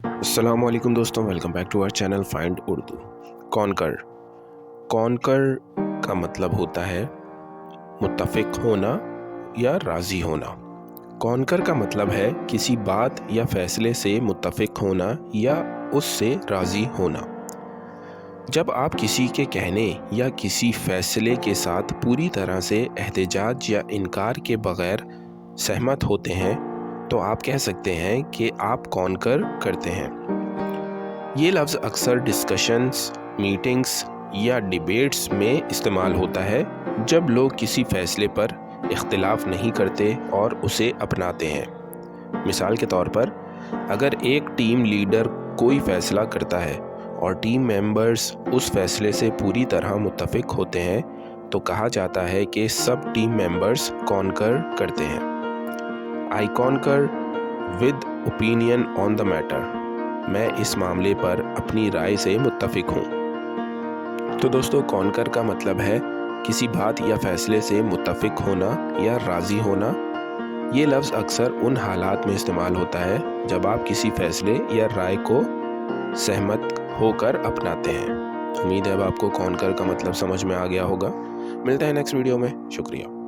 अस्सलाम वालेकुम दोस्तों, welcome back to our channel find Urdu. Conquer का मतलब होता है मुत्तफ़िक होना या राज़ी होना। कॉन्कर का मतलब है किसी बात या फ़ैसले से मुत्तफ़िक होना या उससे राज़ी होना। जब आप किसी के कहने या किसी फ़ैसले के साथ पूरी तरह से एहतजाज या इनकार के बग़ैर सहमत होते हैं तो आप कह सकते हैं कि आप कॉन्कर करते हैं। ये लफ्ज़ अक्सर डिस्कशंस, मीटिंग्स या डिबेट्स में इस्तेमाल होता है जब लोग किसी फ़ैसले पर इख्तिलाफ़ नहीं करते और उसे अपनाते हैं। मिसाल के तौर पर, अगर एक टीम लीडर कोई फ़ैसला करता है और टीम मेंबर्स उस फ़ैसले से पूरी तरह मुत्तफ़िक होते हैं तो कहा जाता है कि सब टीम मेंबर्स कॉन्कर करते हैं। आई conquer with opinion on the matter. मैं इस मामले पर अपनी राय से मुत्तफ़िक हूँ। तो दोस्तों, कॉन्कर का मतलब है किसी बात या फ़ैसले से मुत्तफ़िक होना या राज़ी होना। ये लफ्ज़ अक्सर उन हालात में इस्तेमाल होता है जब आप किसी फ़ैसले या राय को सहमत होकर अपनाते हैं। उम्मीद है अब आपको कॉन्कर का मतलब समझ में आ गया होगा। मिलते हैं नेक्स्ट वीडियो में। शुक्रिया।